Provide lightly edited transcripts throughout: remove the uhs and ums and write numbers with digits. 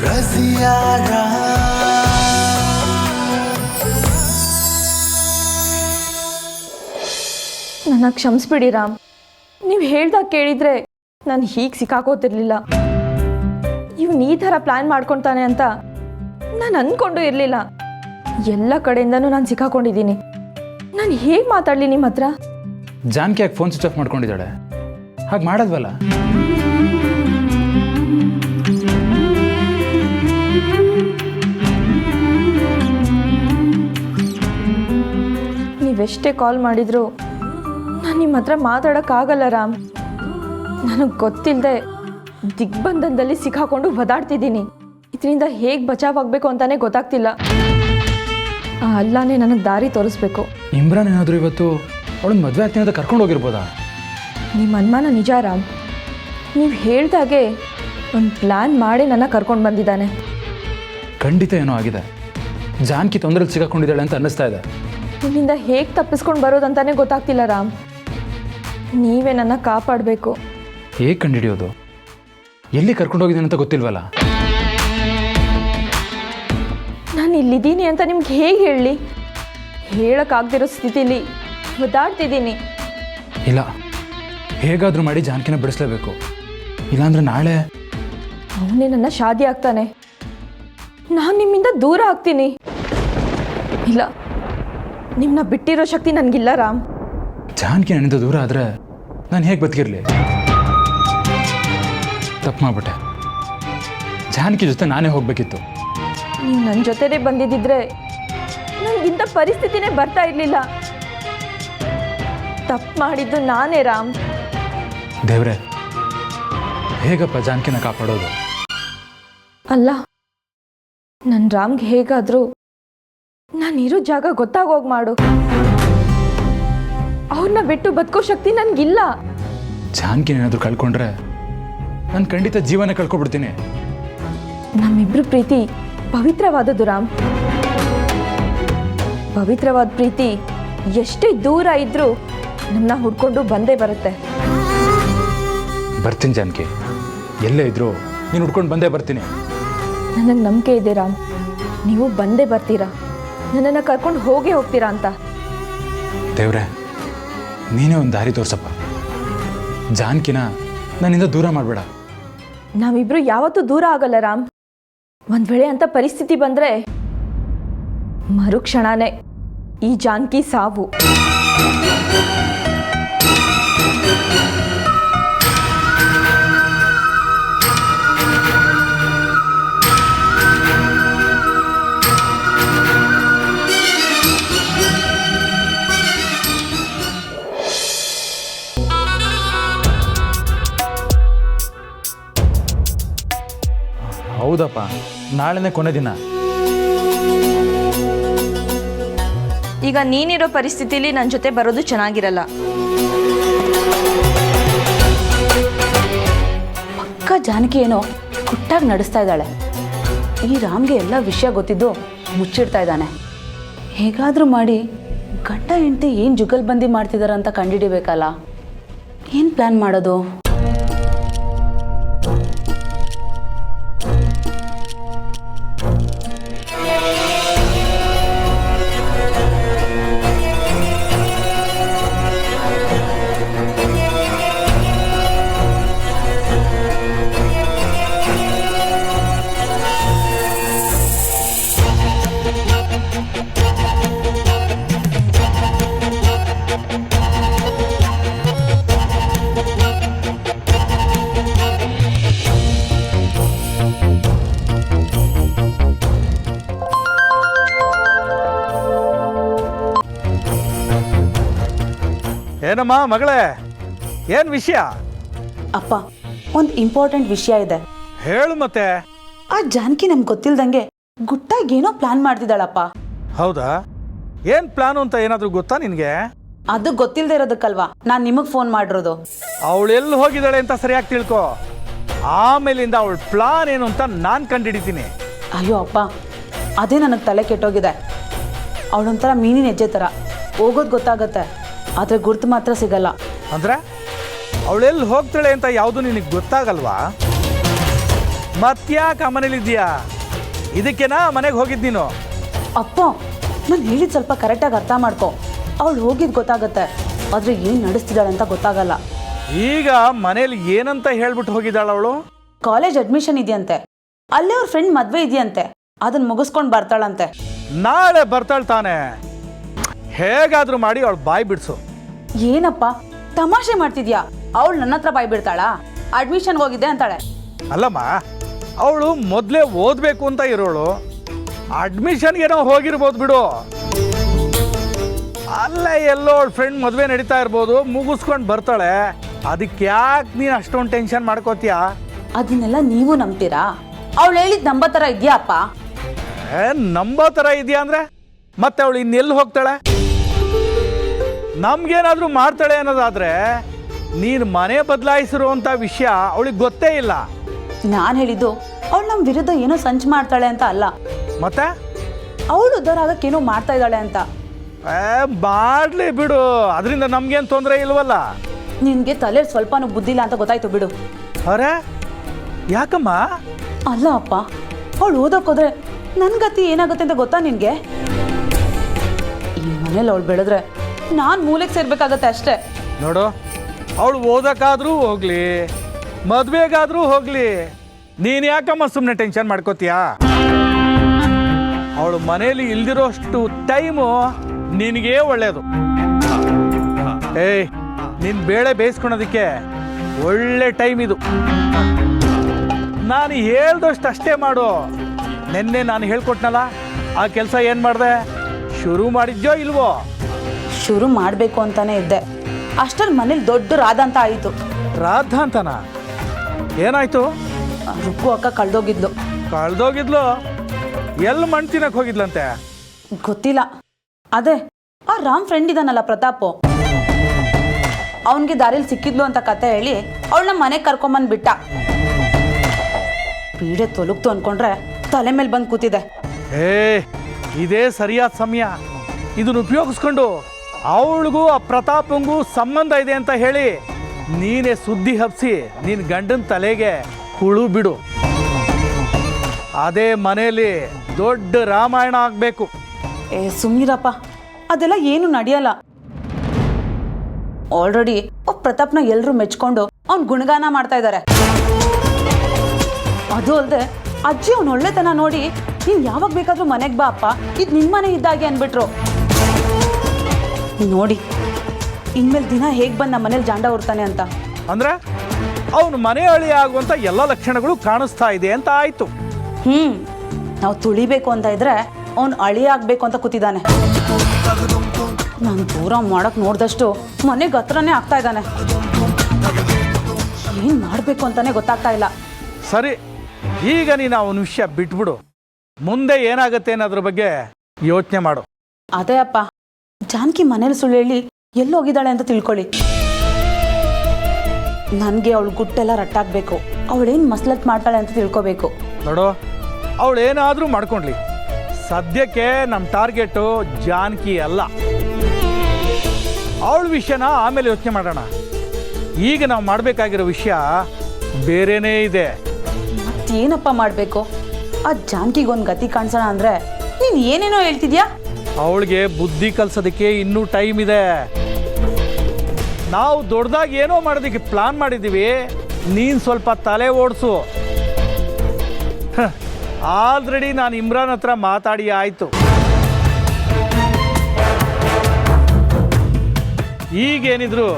ನನ್ನ ಕ್ಷಮಿಸ್ಬಿಡಿ ರಾಮ್. ನೀವು ಹೇಳ್ದಾಗ ಕೇಳಿದ್ರೆ ನಾನು ಹೀಗೆ ಸಿಕ್ಕಾಕೋತಿರ್ಲಿಲ್ಲ. ಇವನು ಈ ಥರ ಪ್ಲ್ಯಾನ್ ಮಾಡ್ಕೊತಾನೆ ಅಂತ ನಾನು ಅಂದ್ಕೊಂಡು ಇರಲಿಲ್ಲ. ಎಲ್ಲ ಕಡೆಯಿಂದನೂ ನಾನು ಸಿಕ್ಕಾಕೊಂಡಿದ್ದೀನಿ. ನಾನು ಹೇಗೆ ಮಾತಾಡಲಿ ನಿಮ್ಮ ಹತ್ರ? ಜಾನ್ಕಿ ಯಾಕೆ ಫೋನ್ ಸ್ವಿಚ್ ಆಫ್ ಮಾಡ್ಕೊಂಡಿದ್ದಾಳೆ? ಹಾಗೆ ಮಾಡೋದ್ವಲ್ಲ. ನೀವೆಷ್ಟೇ ಕಾಲ್ ಮಾಡಿದ್ರು ನಾನು ನಿಮ್ಮ ಹತ್ರ ಮಾತಾಡೋಕ್ಕಾಗಲ್ಲ ರಾಮ್. ನನಗೆ ಗೊತ್ತಿಲ್ಲದೆ ದಿಗ್ಬಂಧನದಲ್ಲಿ ಸಿಕ್ಕಾಕೊಂಡು ಒದಾಡ್ತಿದ್ದೀನಿ. ಇದರಿಂದ ಹೇಗೆ ಬಚಾವಾಗಬೇಕು ಅಂತಾನೆ ಗೊತ್ತಾಗ್ತಿಲ್ಲ. ಆ ಅಲ್ಲಾನೇ ನನಗೆ ದಾರಿ ತೋರಿಸ್ಬೇಕು. ಇಮ್ರಾನ್ ಏನಾದರೂ ಇವತ್ತು ಅವಳನ್ನ ಮದುವೆ ಆಗ್ತೀನಿ ಅಂತ ಕರ್ಕೊಂಡು ಹೋಗಿರ್ಬೋದಾ? ನಿಮ್ಮ ಅನುಮಾನ ನಿಜ ರಾಮ್. ನೀವು ಹೇಳ್ದಾಗೆ ಒಂದು ಪ್ಲ್ಯಾನ್ ಮಾಡಿ ನನ್ನ ಕರ್ಕೊಂಡು ಬಂದಿದ್ದಾನೆ. ಖಂಡಿತ ಏನೋ ಆಗಿದೆ. ಜಾನ್ಕಿ ತೊಂದರೆಯಲ್ಲಿ ಸಿಕ್ಕಾಕೊಂಡಿದ್ದಾಳೆ ಅಂತ ಅನ್ನಿಸ್ತಾ ಇದೆ. ಇಲ್ಲಿಂದ ಹೇಗೆ ತಪ್ಪಿಸ್ಕೊಂಡು ಬರೋದಂತಾನೆ ಗೊತ್ತಾಗ್ತಿಲ್ಲ ರಾಮ್. ನೀವೇ ನನ್ನ ಕಾಪಾಡಬೇಕು. ಹೇಗೆ ಕಂಡುಹಿಡಿಯೋದು? ಎಲ್ಲಿ ಕರ್ಕೊಂಡು ಹೋಗಿದ್ದೀನಿ ಅಂತ ಗೊತ್ತಿಲ್ವಲ್ಲ. ನಾನು ಇಲ್ಲಿದ್ದೀನಿ ಅಂತ ನಿಮ್ಗೆ ಹೇಗೆ ಹೇಳಲಿ? ಹೇಳೋಕ್ಕಾಗದಿರೋ ಸ್ಥಿತಿಲಿ ಒದ್ದಾಡ್ತಿದ್ದೀನಿ. ಇಲ್ಲ, ಹೇಗಾದರೂ ಮಾಡಿ ಜಾನ್ಕಿನ ಬಿಡಿಸ್ಲೇಬೇಕು. ಇಲ್ಲಾಂದ್ರೆ ನಾಳೆ ಅವನೇ ನನ್ನ ಶಾದಿ ಆಗ್ತಾನೆ. ನಾನು ನಿಮ್ಮಿಂದ ದೂರ ಆಗ್ತೀನಿ. ಇಲ್ಲ, ನಿಮ್ಮನ್ನ ಬಿಟ್ಟಿರೋ ಶಕ್ತಿ ನನಗಿಲ್ಲ ರಾಮ್. ಜಾನ್ಕಿ ನನ್ನಿಂದ ದೂರ ಆದರೆ ನಾನು ಹೇಗೆ ಬದುಕಿರಲಿ? ತಪ್ಪು ಮಾಡಿಬಿಟ್ಟೆ. ಜಾನ್ಕಿ ಜೊತೆ ನಾನೇ ಹೋಗಬೇಕಿತ್ತು. ನೀವು ನನ್ನ ಜೊತೆನೇ ಬಂದಿದ್ದಿದ್ರೆ ನನಗಿಂಥ ಪರಿಸ್ಥಿತಿನೇ ಬರ್ತಾ ಇರಲಿಲ್ಲ. ತಪ್ಪು ಮಾಡಿದ್ದು ನಾನೇ ರಾಮ್. ದೇವ್ರೆ, ಹೇಗಪ್ಪ ಜಾನ್ಕಿನ ಕಾಪಾಡೋದು? ಅಲ್ಲ, ನನ್ನ ರಾಮ್ಗೆ ಹೇಗಾದರೂ ನಾನಿರೋ ಜಾಗ ಗೊತ್ತಾಗೋಗಿ ಮಾಡು. ಅವ್ರನ್ನ ಬಿಟ್ಟು ಬದುಕೋ ಶಕ್ತಿ ನನಗಿಲ್ಲ. ಜಾನ್ಕಿನ ಏನಾದರೂ ಕಳ್ಕೊಂಡ್ರೆ ನಾನು ಖಂಡಿತ ಜೀವನ ಕಳ್ಕೊಬಿಡ್ತೀನಿ. ನಮ್ಮಿಬ್ರು ಪ್ರೀತಿ ಪವಿತ್ರವಾದದ್ದು ರಾಮ್. ಪವಿತ್ರವಾದ ಪ್ರೀತಿ ಎಷ್ಟೇ ದೂರ ಇದ್ರೂ ನಮ್ಮನ್ನ ಹುಡ್ಕೊಂಡು ಬಂದೇ ಬರುತ್ತೆ. ಬರ್ತೀನಿ ಜಾನ್ಕಿ, ಎಲ್ಲೇ ಇದ್ರು ನೀನು ಹುಡ್ಕೊಂಡು ಬಂದೇ ಬರ್ತೀನಿ. ನನಗೆ ನಂಬಿಕೆ ಇದೆ ರಾಮ್, ನೀವು ಬಂದೇ ಬರ್ತೀರಾ. ನನ್ನನ್ನು ಕರ್ಕೊಂಡು ಹೋಗೇ ಹೋಗ್ತೀರಾ ಅಂತ. ದೇವ್ರೆ, ನೀನೇ ಒಂದು ದಾರಿ ತೋರ್ಸಪ್ಪ. ಜಾನ್ಕಿನ ನನ್ನಿಂದ ದೂರ ಮಾಡಬೇಡ. ನಾವಿಬ್ರು ಯಾವತ್ತೂ ದೂರ ಆಗಲ್ಲ ರಾಮ್. ಒಂದ್ ವೇಳೆ ಅಂತ ಪರಿಸ್ಥಿತಿ ಬಂದ್ರೆ ಮರುಕ್ಷಣನೇ ಈ ಜಾನ್ಕಿ ಸಾವು. ಹೌದಪ್ಪ, ನಾಳೆನೇ ಕೊನೆ ದಿನ. ಈಗ ನೀನಿರೋ ಪರಿಸ್ಥಿತಿಲಿ ನನ್ನ ಜೊತೆ ಬರೋದು ಚೆನ್ನಾಗಿರಲ್ಲ. ಪಕ್ಕ ಜಾನಕಿ ಏನೋ ಕುಟ್ಟಾಗಿ ನಡೆಸ್ತಾ ಇದ್ದಾಳೆ. ಈ ರಾಮ್ಗೆ ಎಲ್ಲ ವಿಷಯ ಗೊತ್ತಿದ್ದು ಮುಚ್ಚಿಡ್ತಾ ಇದ್ದಾನೆ. ಹೇಗಾದರೂ ಮಾಡಿ ಗಂಡ ಹೆಂಡತಿ ಏನು ಜುಗಲ್ಬಂದಿ ಮಾಡ್ತಿದ್ದಾರೆ ಅಂತ ಕಂಡುಹಿಡಿಬೇಕಲ್ಲ. ಏನು ಪ್ಲ್ಯಾನ್ ಮಾಡೋದು? ಏನಮ್ಮ ಮಗಳೇ, ಏನು ವಿಷಯ? ಅಪ್ಪ, ಒಂದು ಇಂಪಾರ್ಟೆಂಟ್ ವಿಷಯ ಇದೆ. ಹೇಳು ಮತ್ತೆ. ಆ ಜಾನಕಿ ನಮ್ಗೆ ಗೊತ್ತಿಲ್ದಂಗೆ ಗುಟ್ಟಾಗಿ ಏನೋ ಪ್ಲಾನ್ ಮಾಡ್ತಿದ್ದಾಳಪ್ಪ. ಹೌದಾ? ಏನು ಪ್ಲಾನು ಅಂತ ಏನಾದರೂ ಗೊತ್ತಾ ನಿನಗೆ? ಅದು ಗೊತ್ತಿಲ್ಲದೆ ಇರೋದಕ್ಕಲ್ವಾ ನಾನು ನಿಮಗೆ ಫೋನ್ ಮಾಡಿರೋದು. ಅವಳು ಎಲ್ಲಿ ಹೋಗಿದ್ದಾಳೆ ಅಂತ ಸರಿಯಾಗಿ ತಿಳ್ಕೊ. ಆಮೇಲಿಂದ ಅವಳ ಪ್ಲಾನ್ ಏನು ಅಂತ ನಾನು ಕಂಡುಹಿಡಿತೀನಿ. ಅಯ್ಯೋ ಅಪ್ಪ, ಅದೇ ನನಗೆ ತಲೆ ಕೆಟ್ಟೋಗಿದೆ. ಅವಳೊಂಥರ ಮೀನಿನ ಹೆಜ್ಜೆ ಥರ ಹೋಗೋದು ಗೊತ್ತಾಗತ್ತೆ, ಆದರೆ ಗುರ್ತು ಮಾತ್ರ ಸಿಗಲ್ಲ. ಅಂದರೆ ಅವಳೆಲ್ಲಿ ಹೋಗ್ತಾಳೆ ಅಂತ ಯಾವುದು ನಿನಗೆ ಗೊತ್ತಾಗಲ್ವಾ? ಮತ್ತ್ಯಾಕೆ ಆ ಮನೇಲಿದ್ದೀಯಾ? ಇದಕ್ಕೇನಾ ಮನೆಗೆ ಹೋಗಿದ್ದು ನೀನು? ಅಪ್ಪ ನಾನು ಹೇಳಿದ ಸ್ವಲ್ಪ ಕರೆಕ್ಟಾಗಿ ಅರ್ಥ ಮಾಡ್ಕೊ. ಅವಳು ಹೋಗಿದ್ದು ಗೊತ್ತಾಗತ್ತೆ, ಆದರೆ ಏನು ನಡೆಸ್ತಿದ್ದಾಳೆ ಅಂತ ಗೊತ್ತಾಗಲ್ಲ. ಈಗ ಮನೇಲಿ ಏನಂತ ಹೇಳ್ಬಿಟ್ಟು ಹೋಗಿದ್ದಾಳ ಅವಳು? ಕಾಲೇಜ್ ಅಡ್ಮಿಷನ್ ಇದೆಯಂತೆ, ಅಲ್ಲೇ ಅವ್ರ ಫ್ರೆಂಡ್ ಮದುವೆ ಇದೆಯಂತೆ, ಅದನ್ನ ಮುಗಿಸ್ಕೊಂಡು ಬರ್ತಾಳಂತೆ. ನಾಳೆ ಬರ್ತಾಳೆ ತಾನೆ. ಹೇಗಾದ್ರೂ ಮಾಡಿ ಅವಳು ಬಾಯಿ ಬಿಡಿಸು. ಏನಪ್ಪ ತಮಾಷೆ ಮಾಡ್ತಿದ್ಯಾ? ಅವಳು ನನ್ನ ಹತ್ರ ಬಾಯ್ ಬಿಡ್ತಾಳಾ? ಅಡ್ಮಿಷನ್ಗೆ ಹೋಗಿದ್ದೆ ಅಂತಾಳೆ. ಅಲ್ಲಮ್ಮ, ಅವಳು ಮೊದಲೇ ಓದಬೇಕು ಅಂತ ಇರೋಳು. ಅಡ್ಮಿಷನ್ಗೇನೋ ಹೋಗಿರ್ಬೋದು ಬಿಡು. ಅಲ್ಲೇ ಎಲ್ಲೋ ಅವಳ ಫ್ರೆಂಡ್ ಮದುವೆ ನಡೀತಾ ಇರ್ಬೋದು, ಮುಗಿಸ್ಕೊಂಡು ಬರ್ತಾಳೆ. ಅದಕ್ಕೆ ಯಾಕೆ ನೀನು ಅಷ್ಟೊಂದು ಟೆನ್ಷನ್ ಮಾಡ್ಕೋತೀಯಾ? ಅದನ್ನೆಲ್ಲ ನೀವು ನಂಬ್ತೀರಾ? ಅವಳು ಹೇಳಿದ್ ನಂಬೋ ಥರ ಇದೆಯಾ ಅಪ್ಪ? ನಂಬೋ ಥರ ಇದೆಯಾ ಅಂದರೆ ಮತ್ತೆ ಅವಳು ಇನ್ನೆಲ್ಲಿ ಹೋಗ್ತಾಳೆ? ನಮ್ಗೇನಾದರೂ ಮಾಡ್ತಾಳೆ ಅನ್ನೋದಾದ್ರೆ ನೀನು ಮನೆ ಬದಲಾಯಿಸಿರುವಂಥ ವಿಷಯ ಅವಳಿಗೆ ಗೊತ್ತೇ ಇಲ್ಲ. ನಾನು ಹೇಳಿದ್ದು ಅವಳು ನಮ್ಮ ವಿರುದ್ಧ ಏನೋ ಸಂಚು ಮಾಡ್ತಾಳೆ ಅಂತ ಅಲ್ಲ, ಮತ್ತೆ ಅವಳು ಉದ್ಧಾರ ಆಗಕ್ಕೇನೋ ಮಾಡ್ತಾ ಇದ್ದಾಳೆ ಅಂತ. ಮಾಡಲಿ ಬಿಡು, ಅದರಿಂದ ನಮ್ಗೇನು ತೊಂದರೆ ಇಲ್ವಲ್ಲ. ನಿನಗೆ ತಲೆ ಸ್ವಲ್ಪನೂ ಬುದ್ಧಿಲ್ಲ ಅಂತ ಗೊತ್ತಾಯ್ತು ಬಿಡು. ಅರೆ ಯಾಕಮ್ಮ? ಅಲ್ಲ ಅಪ್ಪ, ಅವಳು ಓದಕ್ಕೋದ್ರೆ ನನ್ನ ಗತಿ ಏನಾಗುತ್ತೆ ಅಂತ ಗೊತ್ತಾ ನಿನಗೆ? ಈ ಮನೇಲಿ ಅವಳು ಬೆಳೆದ್ರೆ ನಾನು ಮೂಲೆಗೆ ಸೇರ್ಬೇಕಾಗತ್ತೆ ಅಷ್ಟೇ. ನೋಡು, ಅವಳು ಓದಕ್ಕಾದ್ರೂ ಹೋಗ್ಲಿ, ಮದುವೆಗಾದ್ರೂ ಹೋಗ್ಲಿ, ನೀನು ಯಾಕಮ್ಮ ಸುಮ್ಮನೆ ಟೆನ್ಷನ್ ಮಾಡ್ಕೋತೀಯಾ? ಅವಳು ಮನೇಲಿ ಇಲ್ದಿರೋಷ್ಟು ಟೈಮು ನಿನಗೇ ಒಳ್ಳೆಯದು. ಏಯ್, ನಿನ್ನ ಬೇಳೆ ಬೇಯಿಸ್ಕೊಳೋದಕ್ಕೆ ಒಳ್ಳೆ ಟೈಮ್ ಇದು. ನಾನು ಹೇಳ್ದಷ್ಟು ಅಷ್ಟೇ ಮಾಡು. ನಿನ್ನೆ ನಾನು ಹೇಳ್ಕೊಟ್ನಲ್ಲ, ಆ ಕೆಲಸ ಏನು ಮಾಡಿದೆ? ಶುರು ಮಾಡಿದ್ಯೋ ಇಲ್ವೋ? ಶುರು ಮಾಡಬೇಕು ಅಂತಾನೆ ಇದ್ದೆ, ಅಷ್ಟರಲ್ಲಿ ಮನೇಲಿ ದೊಡ್ಡ ರಾಧ ಅಂತ ಆಯಿತು. ರಾಧ ಅಂತನಾ? ಏನಾಯ್ತು? ರುಕ್ಕು ಅಕ್ಕ ಕಳ್ದೋಗಿದ್ಲು. ಕಳ್ದೋಗಿದ್ಲು? ಎಲ್ಲಿ ಮಣ್ಣು ತಿನ್ನಕ್ಕೆ ಹೋಗಿದ್ಲಂತೆ? ಗೊತ್ತಿಲ್ಲ. ಅದೇ ಆ ರಾಮ್ ಫ್ರೆಂಡ್ ಇದಾನಲ್ಲ ಪ್ರತಾಪ್, ಅವನಿಗೆ ದಾರಿಲಿ ಸಿಕ್ಕಿದ್ಲು ಅಂತ ಕತೆ ಹೇಳಿ ಅವಳನ್ನ ಮನೆಗೆ ಕರ್ಕೊಂಬಂದ್ಬಿಟ್ಟ. ಪೀಡೆ ತೊಲಗ್ತು ಅನ್ಕೊಂಡ್ರೆ ತಲೆ ಮೇಲೆ ಬಂದು ಕೂತಿದೆ. ಇದೇ ಸರಿಯಾದ ಸಮಯ. ಇದನ್ನು ಉಪಯೋಗಿಸ್ಕೊಂಡು ಅವಳಿಗೂ ಆ ಪ್ರತಾಪಂಗೂ ಸಂಬಂಧ ಇದೆ ಅಂತ ಹೇಳಿ ನೀನೇ ಸುದ್ದಿ ಹಬ್ಸಿ ನಿನ್ನ ಗಂಡನ ತಲೆಗೆ ಹುಳು ಬಿಡು. ಅದೇ ಮನೆಯಲ್ಲಿ ದೊಡ್ಡ ರಾಮಾಯಣ ಆಗಬೇಕು. ಸುಮ್ಮನಿರಪ್ಪ, ಅದೆಲ್ಲ ಏನು ನಡೆಯಲ್ಲ. ಆಲ್ರೆಡಿ ಪ್ರತಾಪ್ನ ಎಲ್ಲರೂ ಮೆಚ್ಕೊಂಡು ಅವ್ನ ಗುಣಗಾನ ಮಾಡ್ತಾ ಇದ್ದಾರೆ. ಅದು ಅಲ್ಲದೆ ಅಜ್ಜಿ ಅವ್ನ ಒಳ್ಳೆತನ ನೋಡಿ ನೀನು ಯಾವಾಗ ಬೇಕಾದ್ರೂ ಮನೆಗೆ ಬಾ ಅಪ್ಪ, ಇದು ನಿಮ್ಮ ಮನೆ ಇದ್ದಾಗೆ ಅಂದ್ಬಿಟ್ರು. ನೋಡಿ ಇನ್ಮೇಲೆ ದಿನ ಹೇಗೆ ಬಂದು ನಮ್ಮ ಮನೇಲಿ ಜಾಂಡ ಹೊರ್ತಾನೆ ಅಂತ. ಅಂದ್ರೆ ಅವನು ಮನೆ ಅಳಿ ಆಗುವಂತ ಎಲ್ಲ ಲಕ್ಷಣಗಳು ಕಾಣಿಸ್ತಾ ಇದೆ ಅಂತ ಆಯ್ತು. ನಾವು ತುಳಿಬೇಕು ಅಂತ ಇದ್ರೆ ಅವ್ನು ಅಳಿ ಆಗ್ಬೇಕು ಅಂತ ಕೂತಿದ್ದಾನೆ. ನಾನು ದೂರ ಮಾಡಕ್ ನೋಡ್ದಷ್ಟು ಮನೆಗೆ ಹತ್ರನೇ ಆಗ್ತಾ ಇದ್ದಾನೆ. ಏನ್ ಮಾಡ್ಬೇಕು ಅಂತಾನೆ ಗೊತ್ತಾಗ್ತಾ ಇಲ್ಲ. ಸರಿ, ಈಗ ನೀನು ಅವನ ವಿಷಯ ಬಿಟ್ಬಿಡು. ಮುಂದೆ ಏನಾಗುತ್ತೆ ಅನ್ನೋದ್ರ ಬಗ್ಗೆ ಯೋಚನೆ ಮಾಡು. ಅದೇ ಅಪ್ಪ, ಜಾನಕಿ ಮನೇಲಿ ಸುಳ್ಳು ಹೇಳಿ ಎಲ್ಲಿ ಹೋಗಿದ್ದಾಳೆ ಅಂತ ತಿಳ್ಕೊಳ್ಳಿ. ನನಗೆ ಅವಳು ಗುಟ್ಟೆಲ್ಲ ರಟ್ಟಾಗಬೇಕು, ಅವಳೇನು ಮಸ್ಲತ್ ಮಾಡ್ತಾಳೆ ಅಂತ ತಿಳ್ಕೊಬೇಕು. ನೋಡು, ಅವಳೇನಾದರೂ ಮಾಡ್ಕೊಂಡ್ಲಿ, ಸದ್ಯಕ್ಕೆ ನಮ್ಮ ಟಾರ್ಗೆಟು ಜಾನಕಿ ಅಲ್ಲ. ಅವಳ ವಿಷಯನ ಆಮೇಲೆ ಯೋಚನೆ ಮಾಡೋಣ. ಈಗ ನಾವು ಮಾಡಬೇಕಾಗಿರೋ ವಿಷಯ ಬೇರೆನೇ ಇದೆ. ಮತ್ತೇನಪ್ಪ ಮಾಡಬೇಕು? ಆ ಜಾನಕಿಗೊಂದು ಗತಿ ಕಾಣಿಸೋಣ ಅಂದರೆ ನೀನು ಏನೇನೋ ಹೇಳ್ತಿದ್ಯಾ? ಅವಳಿಗೆ ಬುದ್ಧಿ ಕಲಿಸೋದಕ್ಕೆ ಇನ್ನೂ ಟೈಮ್ ಇದೆ. ನಾವು ದೊಡ್ಡದಾಗಿ ಏನೋ ಮಾಡೋದಕ್ಕೆ ಪ್ಲಾನ್ ಮಾಡಿದ್ದೀವಿ. ನೀನು ಸ್ವಲ್ಪ ತಲೆ ಓಡಿಸು. ಆಲ್ರೆಡಿ ನಾನು ಇಮ್ರಾನ್ ಹತ್ರ ಮಾತಾಡಿ ಆಯಿತು. ಈಗೇನಿದ್ರು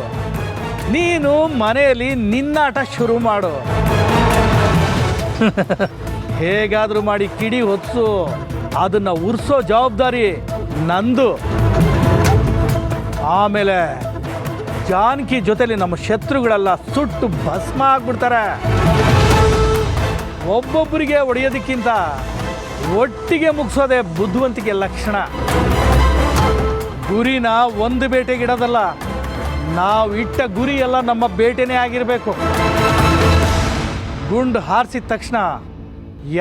ನೀನು ಮನೆಯಲ್ಲಿ ನಿನ್ನಾಟ ಶುರು ಮಾಡು. ಹೇಗಾದರೂ ಮಾಡಿ ಕಿಡಿ ಹೊತ್ಸು. ಅದನ್ನ ಉರ್ಸೋ ಜವಾಬ್ದಾರಿ ನಂದು. ಆಮೇಲೆ ಜಾನಕಿ ಜೊತೆಲಿ ನಮ್ಮ ಶತ್ರುಗಳೆಲ್ಲ ಸುಟ್ಟು ಭಸ್ಮ ಆಗ್ಬಿಡ್ತಾರೆ. ಒಬ್ಬೊಬ್ಬರಿಗೆ ಹೊಡೆಯೋದಕ್ಕಿಂತ ಒಟ್ಟಿಗೆ ಮುಗಿಸೋದೆ ಬುದ್ಧಿವಂತಿಕೆ ಲಕ್ಷಣ. ಗುರಿನ ಒಂದು ಬೇಟೆಗಿಡೋದಲ್ಲ, ನಾವು ಇಟ್ಟ ಗುರಿ ಎಲ್ಲ ನಮ್ಮ ಬೇಟೆನೇ ಆಗಿರಬೇಕು. ಗುಂಡು ಹಾರಿಸಿದ ತಕ್ಷಣ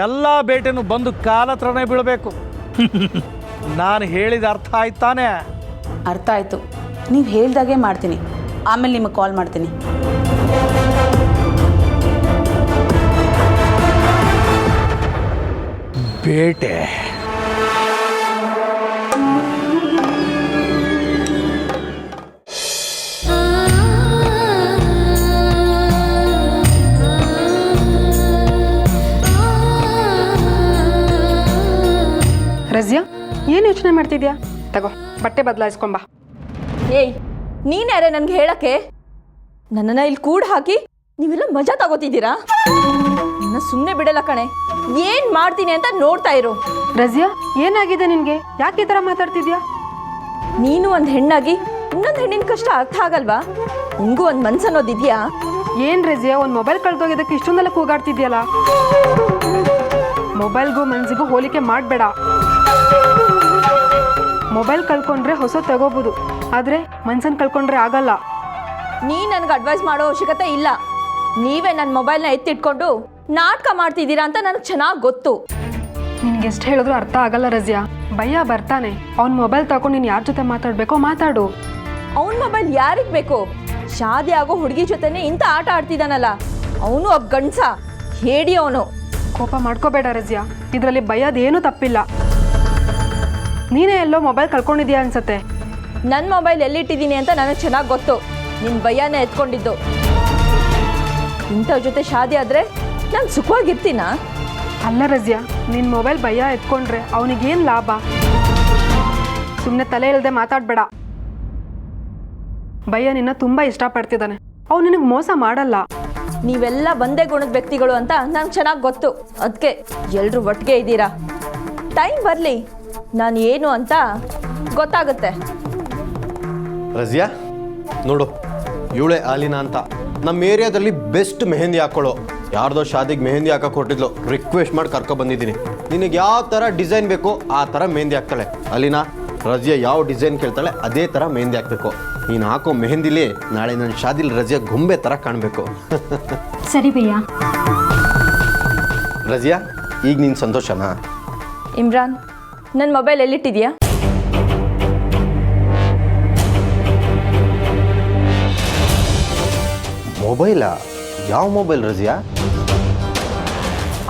ಎಲ್ಲ ಬೇಟೆನೂ ಬಂದು ಕಾಲತ್ರನೇ ಬೀಳಬೇಕು. ನಾನು ಹೇಳಿದ ಅರ್ಥ ಆಯ್ತಾನೆ? ಅರ್ಥ ಆಯಿತು. ನೀವು ಹೇಳ್ದಾಗೆ ಮಾಡ್ತೀನಿ. ಆಮೇಲೆ ನಿಮಗೆ ಕಾಲ್ ಮಾಡ್ತೀನಿ. ಬೇಟೆ. ರಜಿಯಾ, ಏನು ಯೋಚನೆ ಮಾಡ್ತಿದ್ಯಾ? ತಗೋ ಬಟ್ಟೆ ಬದಲಾಯಿಸ್ಕೊಂಬ. ಏಯ್, ನೀನ್ಯಾರೇ ನನ್ಗೆ ಹೇಳಕ್ಕೆ? ನನ್ನನ್ನು ಇಲ್ಲಿ ಕೂಡ ಹಾಕಿ ನೀವೆಲ್ಲ ಮಜಾ ತಗೋತಿದ್ದೀರಾ? ನನ್ನ ಸುಮ್ಮನೆ ಬಿಡಲ್ಲ ಕಣೆ. ಏನು ಮಾಡ್ತೀನಿ ಅಂತ ನೋಡ್ತಾ ಇರು. ರಜಿಯಾ, ಏನಾಗಿದೆ ನಿನಗೆ? ಯಾಕೆ ಈ ಥರ ಮಾತಾಡ್ತಿದ್ಯಾ? ನೀನು ಒಂದು ಹೆಣ್ಣಾಗಿ ಇನ್ನೊಂದು ಹೆಣ್ಣಿನ ಕಷ್ಟ ಅರ್ಥ ಆಗಲ್ವಾ? ನಿಂಗೂ ಒಂದು ಮನ್ಸನ್ನೋದಿದ್ಯಾ? ಏನು ರಜಿಯಾ, ಒಂದು ಮೊಬೈಲ್ ಕಳ್ದೋಗಿದ್ದಕ್ಕೆ ಇಷ್ಟೊಂದೆಲ್ಲ ಕೂಗಾಡ್ತಿದ್ಯಲ್ಲ? ಮೊಬೈಲ್ಗೂ ಮನ್ಸಿಗೂ ಹೋಲಿಕೆ ಮಾಡಬೇಡ. ಮೊಬೈಲ್ ಕಳ್ಕೊಂಡ್ರೆ ಹೊಸ ತಗೋಬೋದು, ಆದರೆ ಮನ್ಸನ್ನು ಕಳ್ಕೊಂಡ್ರೆ ಆಗಲ್ಲ. ನೀ ನನಗೆ ಅಡ್ವೈಸ್ ಮಾಡೋ ಅವಶ್ಯಕತೆ ಇಲ್ಲ. ನೀವೇ ನನ್ನ ಮೊಬೈಲ್ನ ಎತ್ತಿಟ್ಕೊಂಡು ನಾಟಕ ಮಾಡ್ತಿದ್ದೀರಾ ಅಂತ ನನಗೆ ಚೆನ್ನಾಗಿ ಗೊತ್ತು. ನಿನ್ಗೆ ಎಷ್ಟು ಹೇಳಿದ್ರು ಅರ್ಥ ಆಗಲ್ಲ ರಜಿಯಾ. ಭಯ್ಯ ಬರ್ತಾನೆ, ಅವ್ನ ಮೊಬೈಲ್ ತಗೊಂಡು ನೀನು ಯಾರ ಜೊತೆ ಮಾತಾಡಬೇಕೋ ಮಾತಾಡು. ಅವನ ಮೊಬೈಲ್ ಯಾರಿಗೆ ಬೇಕು? ಶಾದಿ ಆಗೋ ಹುಡುಗಿ ಜೊತೆನೆ ಇಂಥ ಆಟ ಆಡ್ತಿದ್ದಾನಲ್ಲ, ಅವನು ಒಬ್ಬ ಗಂಡ್ಸ, ಹೇಳಿ ಅವನು. ಕೋಪ ಮಾಡ್ಕೋಬೇಡ ರಜಿಯಾ, ಇದರಲ್ಲಿ ಭಯದೇನೂ ತಪ್ಪಿಲ್ಲ. ನೀನೇ ಎಲ್ಲೋ ಮೊಬೈಲ್ ಕಳ್ಕೊಂಡಿದ್ಯಾ ಅನ್ಸತ್ತೆ. ನನ್ನ ಮೊಬೈಲ್ ಎಲ್ಲಿಟ್ಟಿದ್ದೀನಿ ಅಂತ ನನಗೆ ಚೆನ್ನಾಗಿ ಗೊತ್ತು. ನಿನ್ನ ಭಯನೇ ಎತ್ಕೊಂಡಿದ್ದು. ಇಂಥವ್ರ ಜೊತೆ ಶಾದಿ ಆದರೆ ನಾನು ಸುಖವಾಗಿರ್ತೀನಾ? ಅಲ್ಲ ರಜಿಯಾ, ನಿನ್ನ ಮೊಬೈಲ್ ಭಯ ಎತ್ಕೊಂಡ್ರೆ ಅವನಿಗೇನು ಲಾಭ? ಸುಮ್ಮನೆ ತಲೆ ಇಲ್ಲದೆ ಮಾತಾಡಬೇಡ. ಭಯ ನಿನ್ನ ತುಂಬ ಇಷ್ಟಪಡ್ತಿದ್ದಾನೆ, ಅವ್ನು ನಿನಗೆ ಮೋಸ ಮಾಡಲ್ಲ. ನೀವೆಲ್ಲ ಒಂದೇ ಗುಣದ ವ್ಯಕ್ತಿಗಳು ಅಂತ ನನಗೆ ಚೆನ್ನಾಗಿ ಗೊತ್ತು. ಅದಕ್ಕೆ ಎಲ್ಲರೂ ಒಟ್ಟಿಗೆ ಇದ್ದೀರಾ. ಟೈಮ್ ಬರಲಿ, ನಾನು ಏನು ಅಂತ ಗೊತ್ತಾಗುತ್ತೆ. ರಜಿಯಾ, ನೋಡು, ಇವಳೆ ಆಲಿನಾ ಅಂತ ನಮ್ಮ ಏರಿಯಾದಲ್ಲಿ ಬೆಸ್ಟ್ ಮೆಹಂದಿ ಹಾಕೊಳ್ಳೋ. ಯಾರ್ದೋ ಶಾದಿಗೆ ಮೆಹಂದಿ ಹಾಕಕ್ಕೆ ಕೊಟ್ಟಿದ್ಲು, ರಿಕ್ವೆಸ್ಟ್ ಮಾಡಿ ಕರ್ಕೊಬಂದಿದ್ದೀನಿ. ನಿನಗೆ ಯಾವ ಥರ ಡಿಸೈನ್ ಬೇಕೋ ಆ ಥರ ಮೆಹಂದಿ ಹಾಕ್ತಾಳೆ. ಅಲಿನಾ, ರಜಿಯಾ ಯಾವ ಡಿಸೈನ್ ಕೇಳ್ತಾಳೆ ಅದೇ ಥರ ಮೆಹಂದಿ ಹಾಕಬೇಕು. ನೀನು ಹಾಕೋ ಮೆಹಂದಿಲಿ ನಾಳೆ ನನ್ನ ಶಾದಿಲಿ ರಜಿಯಾ ಗೊಂಬೆ ಥರ ಕಾಣಬೇಕು. ಸರಿ ಭಯ್ಯ. ರಜಿಯಾ, ಈಗ ನೀನು ಸಂತೋಷನಾ? ಇಮ್ರಾನ್, ನನ್ನ ಮೊಬೈಲ್ ಎಲ್ಲಿಟ್ಟಿದ್ಯಾ? ಮೊಬೈಲಾ? ಯಾವ ಮೊಬೈಲ್ ರಜಿಯಾ?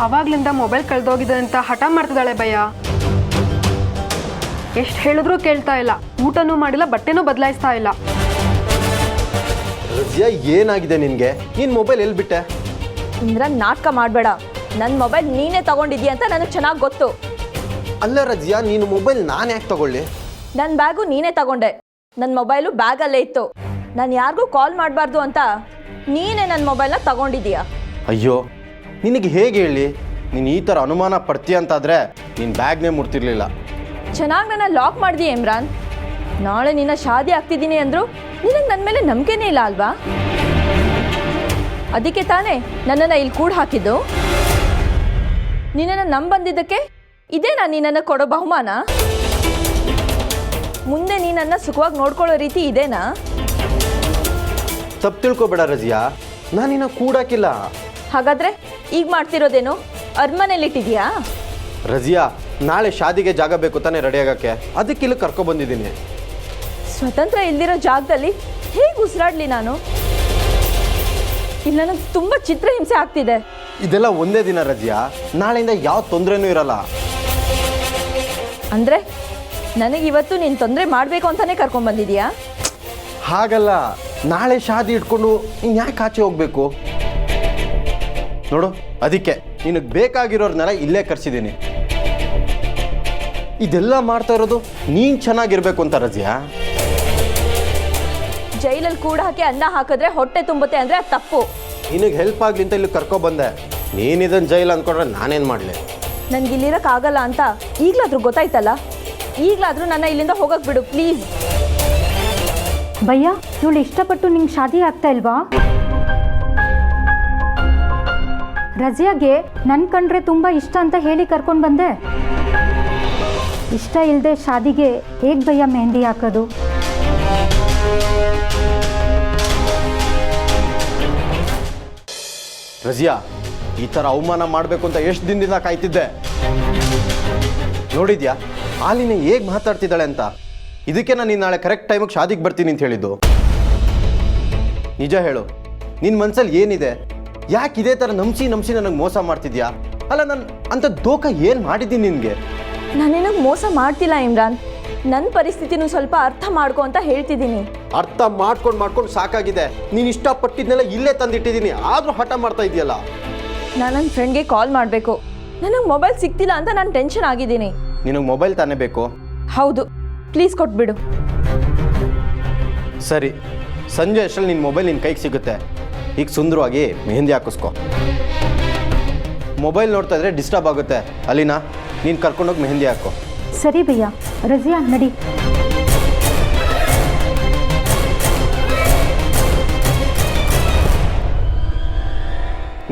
ಆವಾಗ್ಲಿಂದ ಮೊಬೈಲ್ ಕಳೆದೋಗಿದೆ ಅಂತ ಹಠ ಮಾಡ್ತಿದ್ದಾಳೆ ಭಯ. ಎಷ್ಟು ಹೇಳಿದ್ರೂ ಕೇಳ್ತಾ ಇಲ್ಲ, ಊಟನೂ ಮಾಡಿಲ್ಲ, ಬಟ್ಟೆನೂ ಬದಲಾಯಿಸ್ತಾ ಇಲ್ಲ. ರಜಿಯಾ, ಏನಾಗಿದೆ ನಿನಗೆ? ನೀನು ಮೊಬೈಲ್ ಎಲ್ಲಿ ಬಿಟ್ಟೆ? ಇಮ್ರಾನ್, ನಾಟಕ ಮಾಡಬೇಡ. ನನ್ನ ಮೊಬೈಲ್ ನೀನೇ ತಗೊಂಡಿದ್ಯಾ ಅಂತ ನನಗೆ ಚೆನ್ನಾಗಿ ಗೊತ್ತು. ಅಲ್ಲ ರಜಿಯಾ, ನೀನು ಮೊಬೈಲ್ ನಾನು ಯಾಕೆ ತಗೊಳ್ಳಿ? ನನ್ನ ಬ್ಯಾಗು ನೀನೇ ತಗೊಂಡೆ. ನನ್ನ ಮೊಬೈಲು ಬ್ಯಾಗಲ್ಲೇ ಇತ್ತು. ನಾನು ಯಾರಿಗೂ ಕಾಲ್ ಮಾಡಬಾರ್ದು ಅಂತ ನೀನೇ ನನ್ನ ಮೊಬೈಲ್ನ ತಗೊಂಡಿದ್ದೀಯಾ. ಅಯ್ಯೋ, ನಿನಗೆ ಹೇಗೆ ಹೇಳಿ? ನೀನು ಈ ಥರ ಅನುಮಾನ ಪಡ್ತೀಯ ಅಂತಾದರೆ ನೀನು ಬ್ಯಾಗ್ನೇ ಮುಟ್ತಿರ್ಲಿಲ್ಲ. ಚೆನ್ನಾಗಿ ನನ್ನ ಲಾಕ್ ಮಾಡಿದೀಯ ಇಮ್ರಾನ್. ನಾಳೆ ನಿನ್ನ ಶಾದಿ ಆಗ್ತಿದ್ದೀನಿ ಅಂದರು ನಿನಗೆ ನನ್ನ ಮೇಲೆ ನಂಬಿಕೆನೇ ಇಲ್ಲ ಅಲ್ವಾ? ಅದಕ್ಕೆ ತಾನೇ ನನ್ನನ್ನು ಇಲ್ಲಿ ಕೂಡ ಹಾಕಿದ್ದು. ನಿನ್ನನ್ನು ನಂಬಂದಿದ್ದಕ್ಕೆ ಇದೇನಾ ನೀನನ್ನು ಕೊಡೋ ಬಹುಮಾನ? ಮುಂದೆ ನೀನನ್ನು ಸುಖವಾಗಿ ನೋಡ್ಕೊಳ್ಳೋ ರೀತಿ ಇದೇನಾ? ತಪ್ಪು ತಿಳ್ಕೊಬೇಡ ರಜಿಯಾ, ನಾನಿನ್ನ ಕೂಡಾಕಿಲ್ಲ. ಹಾಗಾದ್ರೆ ಈಗ ಮಾಡ್ತಿರೋದೇನು? ಅರಮನೆಯಲ್ಲಿಟ್ಟಿದ್ಯಾ? ರಜಿಯಾ, ನಾಳೆ ಶಾದಿಗೆ ಜಾಗ ಬೇಕು ತಾನೇ ರೆಡಿ ಆಗೋಕ್ಕೆ, ಅದಕ್ಕೆ ಇಲ್ಲಿ ಕರ್ಕೊಬಂದಿದ್ದೀನಿ. ಸ್ವತಂತ್ರ ಇಲ್ದಿರೋ ಜಾಗದಲ್ಲಿ ಹೇಗೆ ಉಸಿರಾಡ್ಲಿ ನಾನು? ಇಲ್ಲಿ ನನಗೆ ತುಂಬ ಚಿತ್ರಹಿಂಸೆ ಆಗ್ತಿದೆ. ಇದೆಲ್ಲ ಒಂದೇ ದಿನ ರಜಿಯಾ, ನಾಳೆಯಿಂದ ಯಾವ ತೊಂದರೆನೂ ಇರಲ್ಲ. ಅಂದರೆ ನನಗಿವತ್ತು ನೀನು ತೊಂದರೆ ಮಾಡಬೇಕು ಅಂತಲೇ ಕರ್ಕೊಂಡ್ಬಂದಿದ್ಯಾ? ಹಾಗಲ್ಲ, ನಾಳೆ ಶಾದಿ ಇಟ್ಕೊಂಡು ನೀನು ಯಾಕೆ ಆಚೆ ಹೋಗಬೇಕು? ನೋಡು, ಅದಕ್ಕೆ ನಿನಗೆ ಬೇಕಾಗಿರೋರ್ನೆಲ್ಲ ಇಲ್ಲೇ ಕರ್ಸಿದ್ದೀನಿ. ಇದೆಲ್ಲ ಮಾಡ್ತಾ ಇರೋದು ನೀನು ಚೆನ್ನಾಗಿರ್ಬೇಕು ಅಂತ ರಜಿಯಾ. ಜೈಲಲ್ಲಿ ಕೂಡ ಹಾಕಿ ಅನ್ನ ಹಾಕಿದ್ರೆ ಹೊಟ್ಟೆ ತುಂಬುತ್ತೆ ಅಂದರೆ ಅದು ತಪ್ಪು. ನಿನಗೆ ಹೆಲ್ಪ್ ಆಗಲಿ ಅಂತ ಇಲ್ಲಿ ಕರ್ಕೊಬಂದೆ. ನೀನಿದನ್ನು ಜೈಲ್ ಅಂದ್ಕೊಂಡ್ರೆ ನಾನೇನು ಮಾಡಲಿ? ನನಗೆ ಇಲ್ಲಿರೋಕ್ಕಾಗಲ್ಲ ಅಂತ ಈಗಲಾದ್ರೂ ಗೊತ್ತಾಯ್ತಲ್ಲ. ಈಗಲಾದರೂ ನನ್ನ ಇಲ್ಲಿಂದ ಹೋಗಕ್ಕೆ ಬಿಡು ಪ್ಲೀಸ್. ಭಯ್ಯ, ಇವಳು ಇಷ್ಟಪಟ್ಟು ನಿಂಗೆ ಶಾದಿ ಆಗ್ತಾ ಇಲ್ವಾ? ರಜಿಯಾಗೆ ನನ್ನ ಕಂಡ್ರೆ ತುಂಬ ಇಷ್ಟ ಅಂತ ಹೇಳಿ ಕರ್ಕೊಂಡು ಬಂದೆ. ಇಷ್ಟ ಇಲ್ಲದೆ ಶಾದಿಗೆ ಹೇಗೆ ಭಯ್ಯ ಮೆಹಂದಿ ಹಾಕೋದು? ರಜಿಯಾ, ಈ ಥರ ಅವಮಾನ ಮಾಡಬೇಕು ಅಂತ ಎಷ್ಟು ದಿನದಿಂದ ಕಾಯ್ತಿದ್ದೆ. ನೋಡಿದ್ಯಾ ಆಲಿನ ಹೇಗೆ ಮಾತಾಡ್ತಿದ್ದಾಳೆ ಅಂತ? ಇದಕ್ಕೆ ನಾನು ನಾಳೆ ಕರೆಕ್ಟ್ ಟೈಮಿಗೆ ಶಾದಿಗೆ ಬರ್ತೀನಿ ಅಂತ ಹೇಳಿದ್ದು. ನಿಜ ಹೇಳು, ನಿನ್ನ ಮನಸ್ಸಲ್ಲಿ ಏನಿದೆ? ಯಾಕೆ ಇದೇ ಥರ ನಂಬಿಸಿ ನನಗೆ ಮೋಸ ಮಾಡ್ತಿದ್ಯಾ? ಅಲ್ಲ ನಾನು ಅಂತ ದೋಖ ಏನು ಮಾಡಿದ್ದೀನಿ ನಿನಗೆ? ನಾನು ನಿನಗೆ ಮೋಸ ಮಾಡ್ತಿಲ್ಲ ಇಮ್ರಾನ್. ನನ್ನ ಪರಿಸ್ಥಿತಿನೂ ಸ್ವಲ್ಪ ಅರ್ಥ ಮಾಡ್ಕೊ ಅಂತ ಹೇಳ್ತಿದ್ದೀನಿ. ಅರ್ಥ ಮಾಡ್ಕೊಂಡು ಸಾಕಾಗಿದೆ. ನೀನು ಇಷ್ಟಪಟ್ಟಿದ್ನೆಲ್ಲ ಇಲ್ಲೇ ತಂದಿಟ್ಟಿದ್ದೀನಿ, ಆದರೂ ಹಠ ಮಾಡ್ತಾ ಇದೆಯಲ್ಲ. ನಾನು ನನ್ನ ಫ್ರೆಂಡ್ಗೆ ಕಾಲ್ ಮಾಡಬೇಕು. ನನಗೆ ಮೊಬೈಲ್ ಸಿಗ್ತಿಲ್ಲ ಅಂತ ನಾನು ಟೆನ್ಷನ್ ಆಗಿದ್ದೀನಿ. ನಿನಗೆ ಮೊಬೈಲ್ ತಾನೇ ಬೇಕು? ಹೌದು, ಪ್ಲೀಸ್ ಕೊಟ್ಬಿಡು. ಸರಿ, ಸಂಜೆ ಅಷ್ಟರಲ್ಲಿ ನಿನ್ನ ಮೊಬೈಲ್ ನಿನ್ನ ಕೈಗೆ ಸಿಗುತ್ತೆ. ಈಗ ಸುಂದರವಾಗಿ ಮೆಹಂದಿ ಹಾಕಿಸ್ಕೊ. ಮೊಬೈಲ್ ನೋಡ್ತಾ ಇದ್ರೆ ಡಿಸ್ಟರ್ಬ್ ಆಗುತ್ತೆ. ಅಲ್ಲಿನಾ, ನೀನು ಕರ್ಕೊಂಡೋಗಿ ಮೆಹಂದಿ ಹಾಕೋ. ಸರಿ ಭಯ್ಯ. ರಜಿಯಾ ನಡಿ.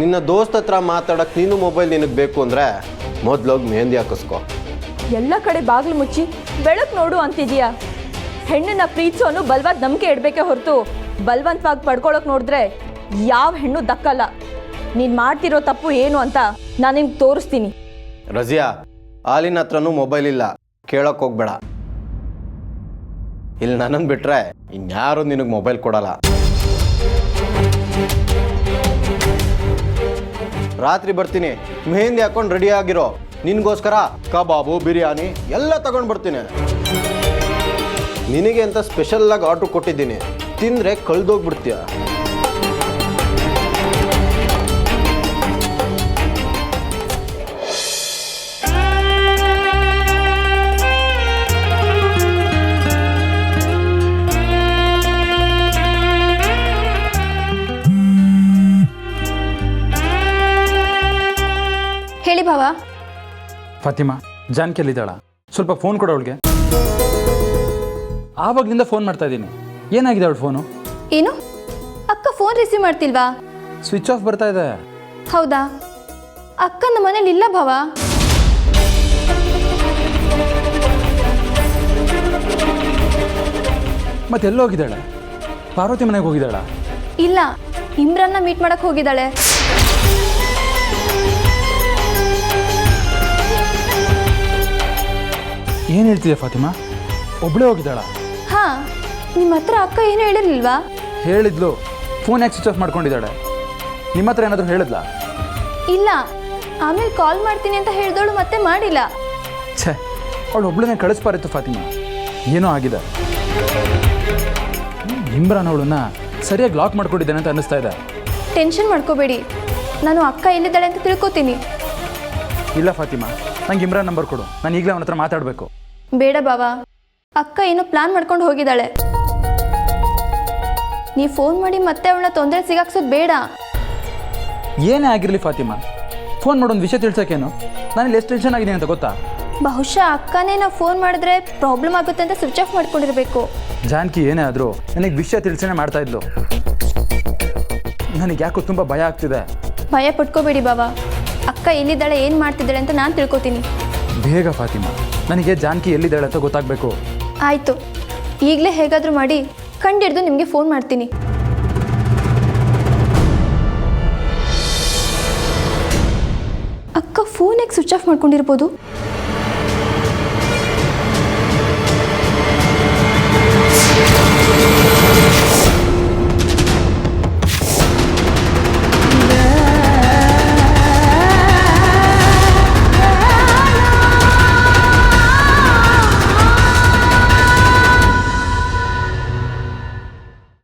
ನಿನ್ನ ದೋಸ್ತ ಹತ್ರ ಮಾತಾಡೋಕ್ಕೆ ನೀನು ಮೊಬೈಲ್ ನಿನಗೆ ಬೇಕು ಅಂದರೆ ಮೊದಲೋಗಿ ಮೆಹಂದಿ ಹಾಕಿಸ್ಕೊ. ಎಲ್ಲ ಕಡೆ ಬಾಗಿಲು ಮುಚ್ಚಿ ಬೆಳಕು ನೋಡು ಅಂತಿದೀಯಾ? ಹೆಣ್ಣನ್ನ ಪ್ರೀತಿಸೋನು ಬಲವಾದ ನಂಬಿಕೆ ಇಡಬೇಕೆ ಹೊರತು ಬಲವಂತವಾಗಿ ಪಡ್ಕೊಳ್ಳೋಕೆ ನೋಡಿದ್ರೆ ಯಾವ ಹೆಣ್ಣು ದಕ್ಕಲ್ಲ. ನೀನು ಮಾಡ್ತಿರೋ ತಪ್ಪು ಏನು ಅಂತ ನಾನು ನಿನ್ಗೆ ತೋರಿಸ್ತೀನಿ. ರಜಿಯಾ, ಆಲಿನ ಹತ್ರನೂ ಮೊಬೈಲ್ ಇಲ್ಲ, ಕೇಳೋಕೆ ಹೋಗ್ಬೇಡ. ಇಲ್ಲಿ ನನ್ನನ್ನು ಬಿಟ್ಟರೆ ಇನ್ಯಾರು ನಿನಗೆ ಮೊಬೈಲ್ ಕೊಡಲ್ಲ. ರಾತ್ರಿ ಬರ್ತೀನಿ, ಮೆಹಂದಿ ಹಾಕೊಂಡು ರೆಡಿ ಆಗಿರೋ. ನಿನಗೋಸ್ಕರ ಕಬಾಬು, ಬಿರಿಯಾನಿ ಎಲ್ಲ ತಗೊಂಡು ಬರ್ತೀನಿ. ನಿನಗೆ ಅಂತ ಸ್ಪೆಷಲ್ಲಾಗಿ ಆರ್ಡ್ರ್ ಕೊಟ್ಟಿದ್ದೀನಿ, ತಿಂದರೆ ಕಳೆದೋಗ್ಬಿಡ್ತೀಯ. ಹೇಳಿ ಭಾವ. ಫಾತಿಮಾ, ಜಾನ್ಕಿ ಎಲ್ಲಿದ್ದಾಳ? ಸ್ವಲ್ಪ ಫೋನ್ ಕೊಡು ಅವಳಿಗೆ. ಆವಾಗಲಿಂದ ಫೋನ್ ಮಾಡ್ತಾ ಇದ್ದೀನಿ. ಏನಾಗಿದೆ ಅವಳು ಫೋನು? ಏನು ಅಕ್ಕ ಫೋನ್ ರಿಸೀವ್ ಮಾಡ್ತಿಲ್ವಾ? ಸ್ವಿಚ್ ಆಫ್ ಬರ್ತಾ ಇದೆ. ಹೌದಾ? ಅಕ್ಕ ನಮ್ಮ ಮನೇಲಿ ಇಲ್ಲ ಭಾವ. ಮತ್ತೆ ಎಲ್ಲೋಗಿದ್ದಾಳೆ? ಪಾರ್ವತಿ ಮನೆಗೆ ಹೋಗಿದ್ದಾಳ? ಇಲ್ಲ, ಇಮ್ರಾನ್ನ ಮೀಟ್ ಮಾಡಕ್ ಹೋಗಿದ್ದಾಳೆ. ಏನು ಹೇಳ್ತಿದ್ದೆ ಫಾತಿಮಾ? ಒಬ್ಬಳೇ ಹೋಗಿದ್ದಾಳ? ಹಾ, ನಿಮ್ಮ ಹತ್ರ ಅಕ್ಕ ಏನು ಹೇಳಿರ್ಲಿಲ್ವಾ? ಹೇಳಿದ್ಲು. ಫೋನ್ ಯಾಕೆ ಸ್ವಿಚ್ ಆಫ್ ಮಾಡ್ಕೊಂಡಿದ್ದಾಳೆ? ನಿಮ್ಮ ಹತ್ರ ಏನಾದರೂ ಹೇಳಿದ್ಲಾ? ಇಲ್ಲ, ಆಮೇಲೆ ಕಾಲ್ ಮಾಡ್ತೀನಿ ಅಂತ ಹೇಳಿದವಳು ಮತ್ತೆ ಮಾಡಿಲ್ಲ. ಛೇ, ಅವಳು ಒಬ್ಬಳನ್ನೇ ಕಳಿಸ್ಬಾರಿತ್ತು ಫಾತಿಮಾ. ಏನೋ ಆಗಿದೆ. ಇಮ್ರಾನ್ ಅವಳನ್ನ ಸರಿಯಾಗಿ ಲಾಕ್ ಮಾಡ್ಕೊಂಡಿದ್ದೇನೆ ಅಂತ ಅನ್ನಿಸ್ತಾ ಇದೆ. ಟೆನ್ಷನ್ ಮಾಡ್ಕೋಬೇಡಿ, ನಾನು ಅಕ್ಕ ಎಲ್ಲಿದ್ದಾಳೆ ಅಂತ ತಿಳ್ಕೊತೀನಿ. ಇಲ್ಲ ಫಾತಿಮಾ, ನಂಗೆ ಇಮ್ರಾನ್ ನಂಬರ್ ಕೊಡು. ನಾನು ಈಗಲೇ ಅವನ ಹತ್ರ ಮಾತಾಡಬೇಕು. ಬೇಡ ಬಾವ, ಅಕ್ಕ ಏನೋ ಪ್ಲಾನ್ ಮಾಡ್ಕೊಂಡು ಹೋಗಿದ್ದಾಳೆ. ನೀವು ಫೋನ್ ಮಾಡಿ ಮತ್ತೆ ಅವಳನ್ನ ತೊಂದರೆ ಸಿಗಾಕ್ಸೋದು ಬೇಡ. ಏನೇ ಆಗಿರಲಿ ಫಾತಿಮಾ, ಫೋನ್ ಮಾಡೋದು ವಿಷಯ ತಿಳ್ಸೋಕ್ಕೇನು? ನಾನಿಲ್ಲಿ ಎಷ್ಟು ಟೆನ್ಷನ್ ಆಗಿದ್ದೀನಿ ಅಂತ ಗೊತ್ತಾ? ಬಹುಶಃ ಅಕ್ಕನೇ ನಾವು ಫೋನ್ ಮಾಡಿದ್ರೆ ಪ್ರಾಬ್ಲಮ್ ಆಗುತ್ತೆ ಅಂತ ಸ್ವಿಚ್ ಆಫ್ ಮಾಡ್ಕೊಂಡಿರಬೇಕು. ಜಾನ್ಕಿ ಏನೇ ಆದರೂ ನನಗೆ ವಿಷಯ ತಿಳಿಸೇನೆ ಮಾಡ್ತಾ ಇದ್ಲು. ನನಗೆ ಯಾಕೋ ತುಂಬ ಭಯ ಆಗ್ತಿದೆ. ಭಯ ಪಡ್ಕೋಬೇಡಿ ಬಾವ, ಅಕ್ಕ ಎಲ್ಲಿದ್ದಾಳೆ, ಏನು ಮಾಡ್ತಿದ್ದಾಳೆ ಅಂತ ನಾನು ತಿಳ್ಕೊತೀನಿ. ಬೇಗ ಫಾತಿಮಾ, ನನಗೆ ಜಾನ್ಕಿ ಎಲ್ಲಿದ್ದಾಳೆ ಅಂತ ಗೊತ್ತಾಗಬೇಕು. ಆಯಿತು, ಈಗಲೇ ಹೇಗಾದರೂ ಮಾಡಿ ಕಂಡಿಡ್ದು ನಿಮಗೆ ಫೋನ್ ಮಾಡ್ತೀನಿ. ಅಕ್ಕ ಫೋನ್ ಯಾಕೆ ಸ್ವಿಚ್ ಆಫ್ ಮಾಡ್ಕೊಂಡಿರ್ಬೋದು?